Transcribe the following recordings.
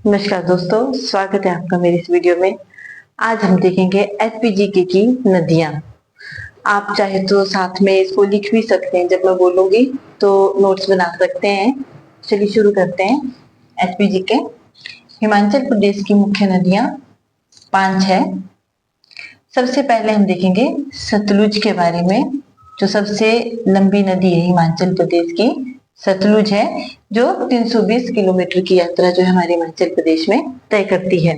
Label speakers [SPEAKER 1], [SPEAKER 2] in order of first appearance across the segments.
[SPEAKER 1] नमस्कार दोस्तों, स्वागत है आपका मेरी इस वीडियो में। आज हम देखेंगे एचपीजीके की नदियां। आप चाहे तो साथ में इसको लिख भी सकते हैं, जब मैं बोलूंगी तो नोट्स बना सकते हैं। चलिए शुरू करते हैं। एचपीजीके हिमाचल प्रदेश की मुख्य नदियां 5 है। सबसे पहले हम देखेंगे सतलुज के बारे में। जो सबसे लंबी नदी है हिमाचल प्रदेश की सतलुज है, जो 320 किलोमीटर की यात्रा जो है हमारे हिमाचल प्रदेश में तय करती है।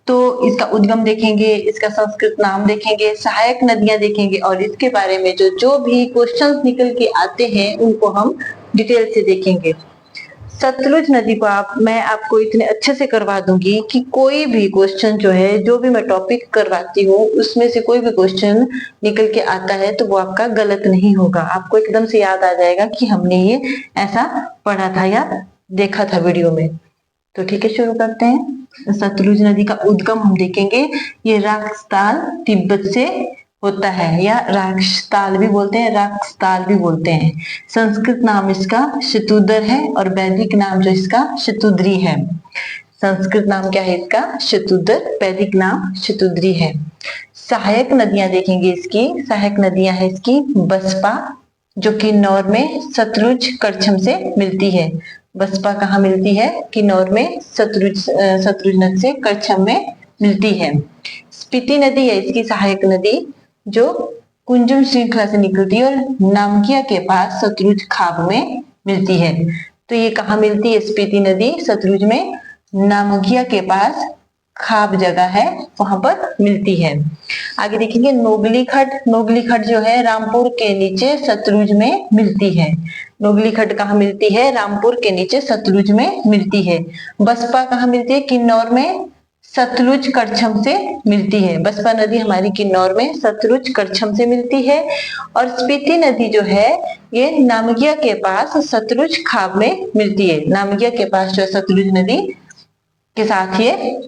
[SPEAKER 1] तो इसका उद्गम देखेंगे, इसका संस्कृत नाम देखेंगे, सहायक नदियां देखेंगे और इसके बारे में जो जो भी क्वेश्चंस निकल के आते हैं उनको हम डिटेल से देखेंगे। सतलुज नदी को मैं आपको इतने अच्छे से करवा दूंगी कि कोई भी क्वेश्चन जो है, जो भी मैं टॉपिक करवाती हूँ उसमें से कोई भी क्वेश्चन निकल के आता है तो वो आपका गलत नहीं होगा। आपको एकदम से याद आ जाएगा कि हमने ये ऐसा पढ़ा था या देखा था वीडियो में। तो ठीक है, शुरू करते हैं। सतलुज नदी का उद्गम हम देखेंगे। ये राक्सताल तिब्बत से होता है, या राक्सताल भी बोलते हैं, राक्सताल भी बोलते हैं। संस्कृत नाम इसका शतुदर है और वैदिक नाम जो इसका शतुद्री है। संस्कृत नाम क्या है इसका? शतुदर। वैदिक नाम शतुद्री है। सहायक नदियां देखेंगे इसकी। सहायक नदियां है इसकी बसपा, जो किन्नौर में सतलुज करछम से मिलती है। बसपा कहाँ मिलती है? किन्नौर में सतलुज नदी से करछम में मिलती है। स्पीति नदी है इसकी सहायक नदी, जो कुंजुम श्रृंखला से निकलती है और नामगिया के पास सतलुज खाब में मिलती है। तो ये कहाँ मिलती है स्पीति नदी? सतलुज में नामगिया के पास खाब जगह है, वहां पर मिलती है। आगे देखेंगे नोगली खड्ड। नोगली खड्ड जो है रामपुर के नीचे सतलुज में मिलती है। नोगली खड्ड कहाँ मिलती है? रामपुर के नीचे सतलुज में मिलती है। बसपा कहाँ मिलती है? किन्नौर में सतलुज करछम से मिलती है। बसपा नदी हमारी किन्नौर में सतलुज करछम से मिलती है। और स्पीति नदी जो है ये नामगिया के पास सतलुज खाब में मिलती है। नामगिया के पास जो सतलुज नदी के साथ ये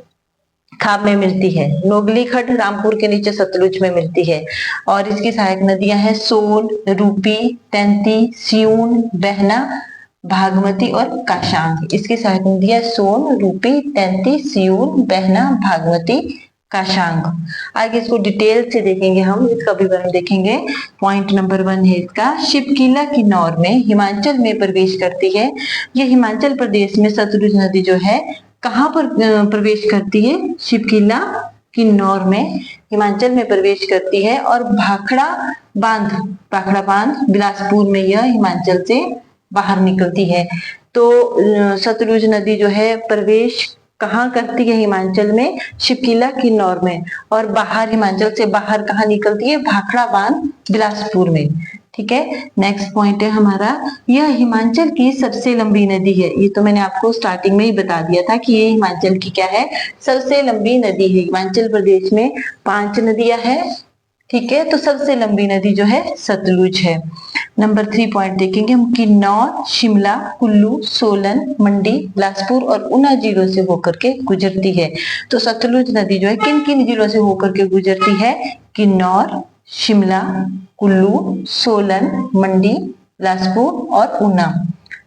[SPEAKER 1] खाब में मिलती है। नोगली खड्ड रामपुर के नीचे सतलुज में मिलती है। और इसकी सहायक नदियां हैं सोन, रूपी, तैंती, सियून, बहना, भागमती और काशांग। इसकी सहायक नदियां सोन, रूपी, तैंती, सियून, बहना, भागमती, काशांग। आगे इसको डिटेल से देखेंगे हम, इसका विवरण देखेंगे। पॉइंट नंबर 1 है इसका, शिवकीला किन्नौर में हिमाचल में प्रवेश करती है। ये हिमाचल प्रदेश में सतलुज नदी जो है कहाँ पर प्रवेश करती है? शिवकीला किन्नौर में हिमाचल में प्रवेश करती है। और भाखड़ा बांध बिलासपुर में यह हिमाचल से बाहर निकलती है। तो सतलुज नदी जो है प्रवेश कहाँ करती है हिमाचल में? शिवकीला किन्नौर में। और बाहर हिमाचल से बाहर कहाँ निकलती है? भाखड़ा बांध बिलासपुर में। ठीक है, नेक्स्ट पॉइंट है हमारा, यह हिमाचल की सबसे लंबी नदी है। ये तो मैंने आपको स्टार्टिंग में ही बता दिया था कि ये हिमाचल की क्या है? सबसे लंबी नदी है। हिमाचल प्रदेश में 5 नदियां हैं। ठीक है, तो सबसे लंबी नदी जो है सतलुज है। नंबर 3 पॉइंट देखेंगे हम, किन्नौर, शिमला, कुल्लू, सोलन, मंडी, बिलासपुर और ऊना जिलों से होकर के गुजरती है। तो सतलुज नदी जो है किन किन जिलों से होकर के गुजरती है? किन्नौर, शिमला, कुल्लू, सोलन, मंडी, बिलासपुर और ऊना।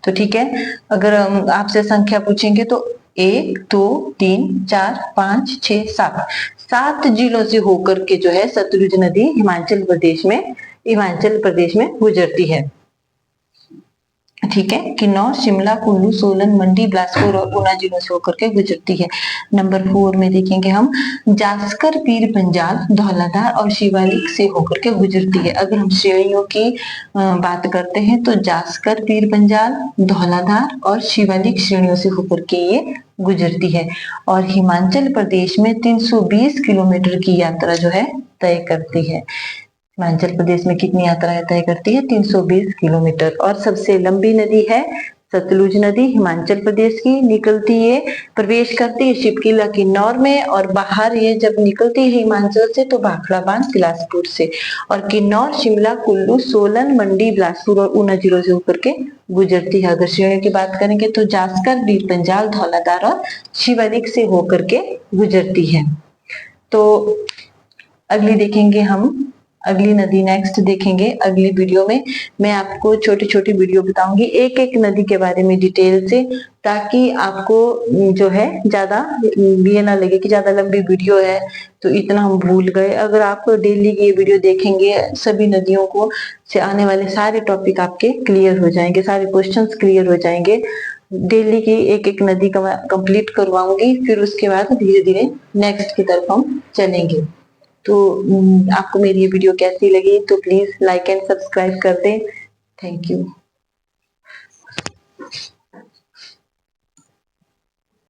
[SPEAKER 1] तो ठीक है, अगर आपसे संख्या पूछेंगे तो 1, 2, 3, 4, 5, 6, 7 जिलों से होकर के जो है सतलुज नदी हिमाचल प्रदेश में गुजरती है। ठीक है, किन्नौर, शिमला, कुल्लू, सोलन, मंडी, बिलासपुर और ऊना जिलों से होकर के गुजरती है। नंबर 4 में देखेंगे हम, जास्कर, पीर पंजाल, धौलाधार और शिवालिक से होकर के गुजरती है। अगर हम श्रेणियों की बात करते हैं तो जास्कर, पीर पंजाल, धौलाधार और शिवालिक श्रेणियों से होकर के ये गुजरती है। और हिमाचल प्रदेश में 320 किलोमीटर की यात्रा जो है तय करती है। हिमाचल प्रदेश में कितनी यात्राएं तय करती है? 320 किलोमीटर। और सबसे लंबी नदी है सतलुज नदी, हिमाचल प्रदेश की निकलती है, प्रवेश करती है शिवकीला किन्नौर में। और बाहर ये जब निकलती है हिमाचल से तो भाखड़ा बांध बिलासपुर से। और किन्नौर, शिमला, कुल्लू, सोलन, मंडी, बिलासपुर और ऊना जिलों से होकर के गुजरती है। अगर श्रेणियों की बात करेंगे तो जास्कर, पीर पंजाल, धौलाधार और शिवालिक से होकर के गुजरती है। तो अगली देखेंगे हम, अगली नदी नेक्स्ट देखेंगे अगली वीडियो में। मैं आपको छोटी छोटी वीडियो बताऊंगी एक एक नदी के बारे में डिटेल से, ताकि आपको जो है ज्यादा ये ना लगे कि ज्यादा लंबी वीडियो है तो इतना हम भूल गए। अगर आप डेली की ये वीडियो देखेंगे सभी नदियों को से आने वाले सारे टॉपिक आपके क्लियर हो जाएंगे, सारे क्वेश्चंस क्लियर हो जाएंगे। डेली की एक एक नदी कंप्लीट करवाऊंगी, फिर उसके बाद धीरे धीरे नेक्स्ट की तरफ हम चलेंगे। तो आपको मेरी ये वीडियो कैसी लगी तो प्लीज लाइक एंड सब्सक्राइब कर दें। Thank you.